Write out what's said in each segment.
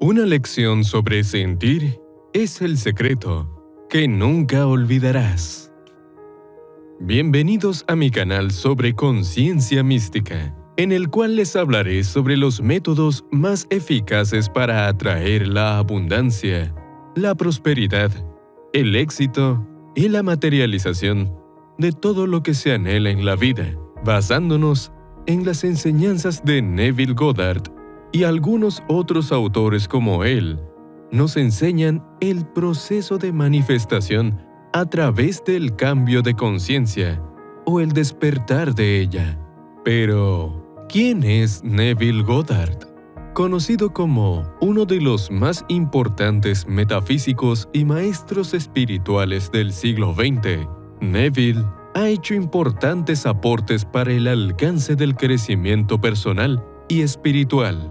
Una lección sobre sentir es el secreto que nunca olvidarás. Bienvenidos a mi canal sobre conciencia mística, en el cual les hablaré sobre los métodos más eficaces para atraer la abundancia, la prosperidad, el éxito y la materialización de todo lo que se anhela en la vida, basándonos en las enseñanzas de Neville Goddard y algunos otros autores como él, nos enseñan el proceso de manifestación a través del cambio de conciencia o el despertar de ella. Pero, ¿quién es Neville Goddard? Conocido como uno de los más importantes metafísicos y maestros espirituales del siglo XX, Neville ha hecho importantes aportes para el alcance del crecimiento personal y espiritual.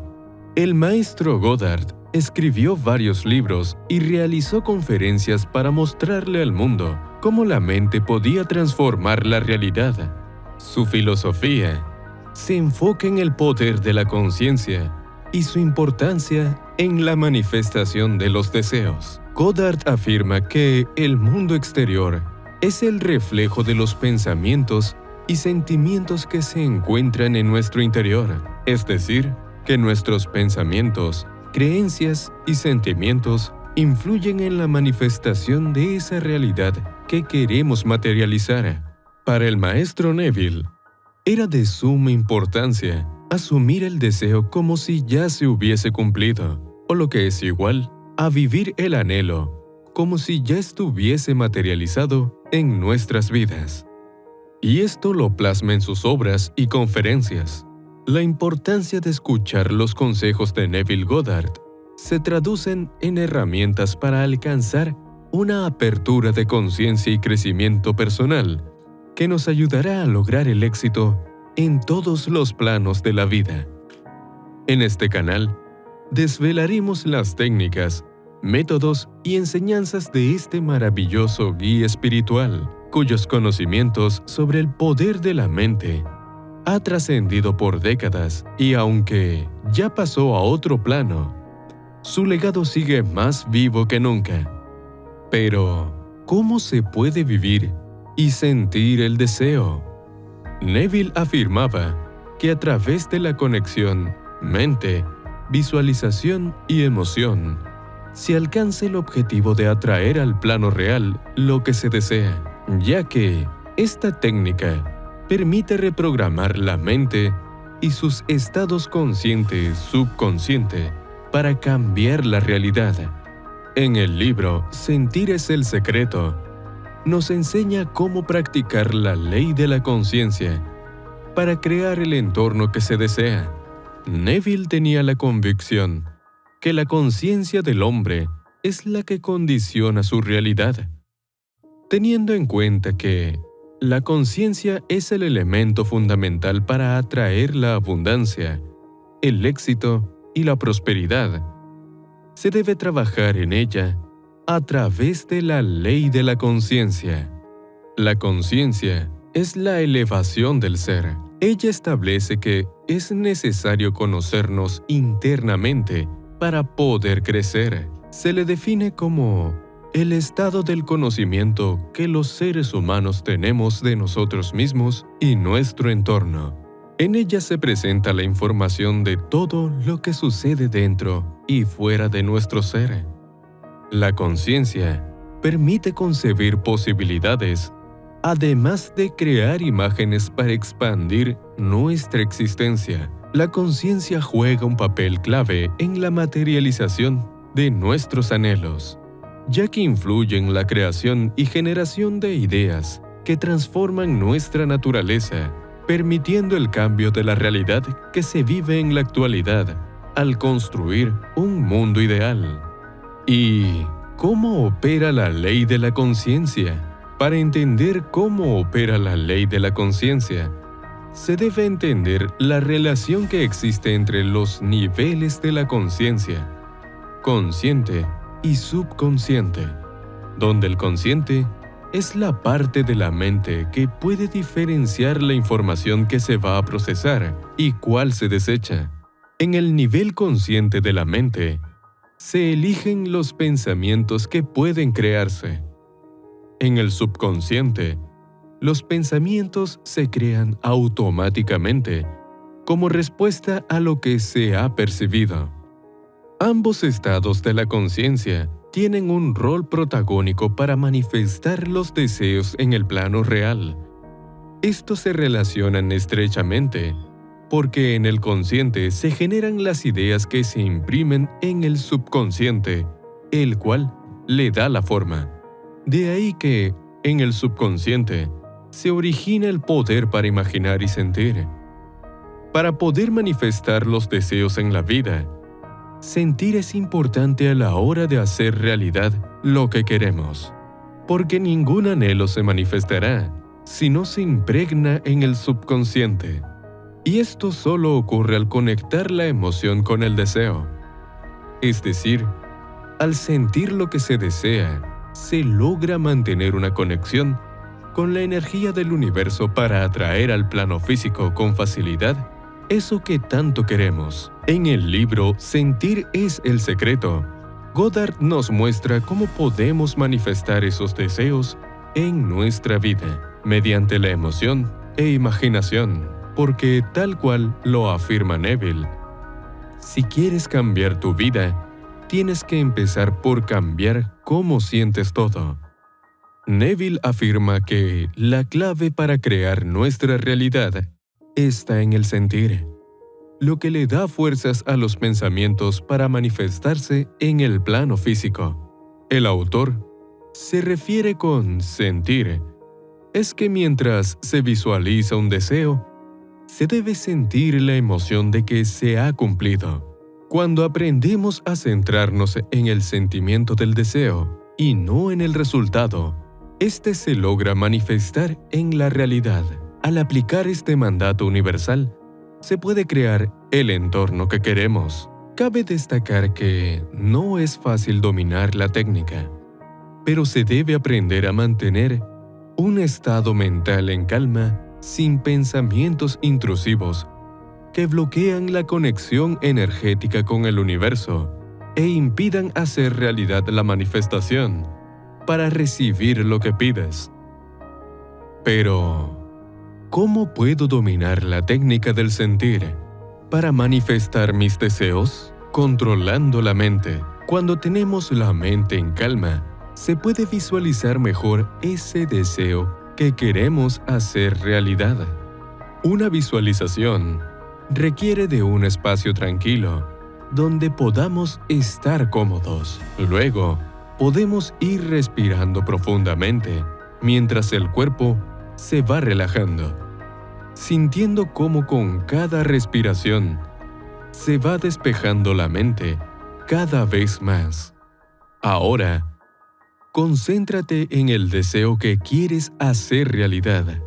El maestro Goddard escribió varios libros y realizó conferencias para mostrarle al mundo cómo la mente podía transformar la realidad. Su filosofía se enfoca en el poder de la conciencia y su importancia en la manifestación de los deseos. Goddard afirma que el mundo exterior es el reflejo de los pensamientos y sentimientos que se encuentran en nuestro interior, es decir, que nuestros pensamientos, creencias y sentimientos influyen en la manifestación de esa realidad que queremos materializar. Para el maestro Neville, era de suma importancia asumir el deseo como si ya se hubiese cumplido, o lo que es igual a vivir el anhelo como si ya estuviese materializado en nuestras vidas. Y esto lo plasma en sus obras y conferencias. La importancia de escuchar los consejos de Neville Goddard se traducen en herramientas para alcanzar una apertura de conciencia y crecimiento personal que nos ayudará a lograr el éxito en todos los planos de la vida. En este canal, desvelaremos las técnicas, métodos y enseñanzas de este maravilloso guía espiritual, cuyos conocimientos sobre el poder de la mente ha trascendido por décadas y aunque ya pasó a otro plano, su legado sigue más vivo que nunca. Pero, ¿cómo se puede vivir y sentir el deseo? Neville afirmaba que a través de la conexión mente, visualización y emoción, se alcanza el objetivo de atraer al plano real lo que se desea, ya que esta técnica permite reprogramar la mente y sus estados consciente, subconsciente, para cambiar la realidad. En el libro Sentir es el secreto, nos enseña cómo practicar la ley de la conciencia para crear el entorno que se desea. Neville tenía la convicción que la conciencia del hombre es la que condiciona su realidad, teniendo en cuenta que la conciencia es el elemento fundamental para atraer la abundancia, el éxito y la prosperidad. Se debe trabajar en ella a través de la ley de la conciencia. La conciencia es la elevación del ser. Ella establece que es necesario conocernos internamente para poder crecer. Se le define como el estado del conocimiento que los seres humanos tenemos de nosotros mismos y nuestro entorno. En ella se presenta la información de todo lo que sucede dentro y fuera de nuestro ser. La conciencia permite concebir posibilidades, además de crear imágenes para expandir nuestra existencia. La conciencia juega un papel clave en la materialización de nuestros anhelos, ya que influye en la creación y generación de ideas que transforman nuestra naturaleza, permitiendo el cambio de la realidad que se vive en la actualidad al construir un mundo ideal. ¿Y cómo opera la ley de la conciencia? Para entender cómo opera la ley de la conciencia, se debe entender la relación que existe entre los niveles de la conciencia, consciente y subconsciente, donde el consciente es la parte de la mente que puede diferenciar la información que se va a procesar y cuál se desecha. En el nivel consciente de la mente, se eligen los pensamientos que pueden crearse. En el subconsciente, los pensamientos se crean automáticamente como respuesta a lo que se ha percibido. Ambos estados de la conciencia tienen un rol protagónico para manifestar los deseos en el plano real. Estos se relacionan estrechamente, porque en el consciente se generan las ideas que se imprimen en el subconsciente, el cual le da la forma. De ahí que, en el subconsciente, se origina el poder para imaginar y sentir. Para poder manifestar los deseos en la vida, sentir es importante a la hora de hacer realidad lo que queremos, porque ningún anhelo se manifestará si no se impregna en el subconsciente. Y esto solo ocurre al conectar la emoción con el deseo. Es decir, al sentir lo que se desea, se logra mantener una conexión con la energía del universo para atraer al plano físico con facilidad eso que tanto queremos. En el libro Sentir es el secreto, Goddard nos muestra cómo podemos manifestar esos deseos en nuestra vida, mediante la emoción e imaginación. Porque tal cual lo afirma Neville, si quieres cambiar tu vida, tienes que empezar por cambiar cómo sientes todo. Neville afirma que la clave para crear nuestra realidad está en el sentir, lo que le da fuerzas a los pensamientos para manifestarse en el plano físico. El autor se refiere con sentir, es que mientras se visualiza un deseo, se debe sentir la emoción de que se ha cumplido. Cuando aprendemos a centrarnos en el sentimiento del deseo y no en el resultado, este se logra manifestar en la realidad. Al aplicar este mandato universal, se puede crear el entorno que queremos. Cabe destacar que no es fácil dominar la técnica, pero se debe aprender a mantener un estado mental en calma sin pensamientos intrusivos que bloquean la conexión energética con el universo e impidan hacer realidad la manifestación para recibir lo que pides. Pero, ¿cómo puedo dominar la técnica del sentir para manifestar mis deseos? Controlando la mente. Cuando tenemos la mente en calma, se puede visualizar mejor ese deseo que queremos hacer realidad. Una visualización requiere de un espacio tranquilo, donde podamos estar cómodos. Luego, podemos ir respirando profundamente, mientras el cuerpo se va relajando, sintiendo cómo con cada respiración se va despejando la mente cada vez más. Ahora, concéntrate en el deseo que quieres hacer realidad.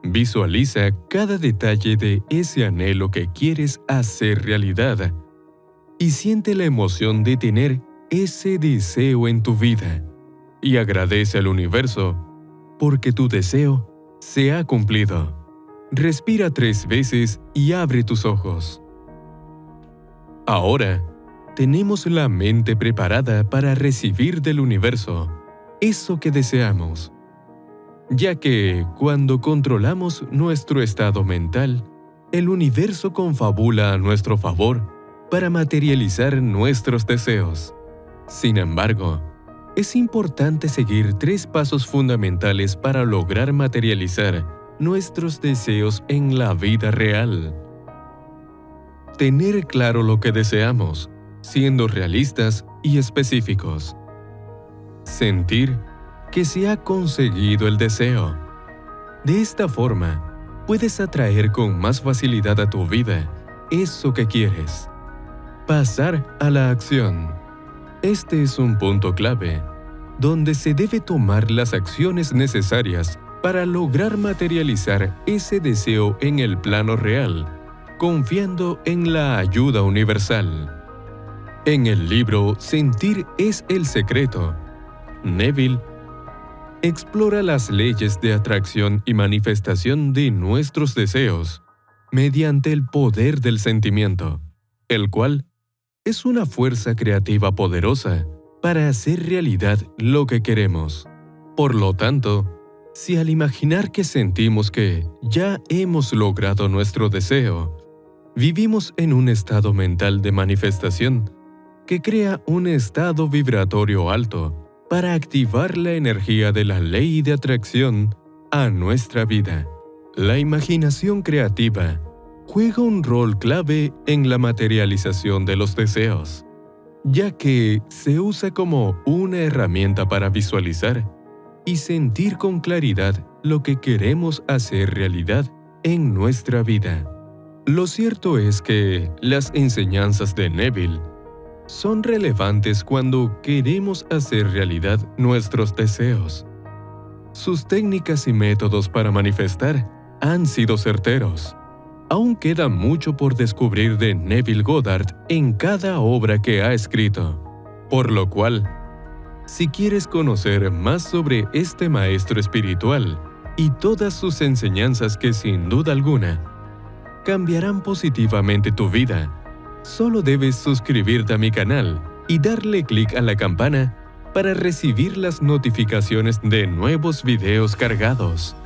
Visualiza cada detalle de ese anhelo que quieres hacer realidad y siente la emoción de tener ese deseo en tu vida. Y agradece al universo porque tu deseo se ha cumplido. Respira 3 veces y abre tus ojos. Ahora, tenemos la mente preparada para recibir del universo eso que deseamos, ya que cuando controlamos nuestro estado mental, el universo confabula a nuestro favor para materializar nuestros deseos. Sin embargo, es importante seguir 3 pasos fundamentales para lograr materializar nuestros deseos en la vida real. Tener claro lo que deseamos, siendo realistas y específicos. Sentir que se ha conseguido el deseo. De esta forma, puedes atraer con más facilidad a tu vida eso que quieres. Pasar a la acción. Este es un punto clave, donde se debe tomar las acciones necesarias para lograr materializar ese deseo en el plano real, confiando en la ayuda universal. En el libro Sentir es el secreto, Neville explora las leyes de atracción y manifestación de nuestros deseos mediante el poder del sentimiento, el cual es una fuerza creativa poderosa para hacer realidad lo que queremos. Por lo tanto, si al imaginar que sentimos que ya hemos logrado nuestro deseo, vivimos en un estado mental de manifestación que crea un estado vibratorio alto para activar la energía de la ley de atracción a nuestra vida. La imaginación creativa juega un rol clave en la materialización de los deseos, ya que se usa como una herramienta para visualizar y sentir con claridad lo que queremos hacer realidad en nuestra vida. Lo cierto es que las enseñanzas de Neville son relevantes cuando queremos hacer realidad nuestros deseos. Sus técnicas y métodos para manifestar han sido certeros. Aún queda mucho por descubrir de Neville Goddard en cada obra que ha escrito, por lo cual, si quieres conocer más sobre este maestro espiritual y todas sus enseñanzas que sin duda alguna cambiarán positivamente tu vida, solo debes suscribirte a mi canal y darle clic a la campana para recibir las notificaciones de nuevos videos cargados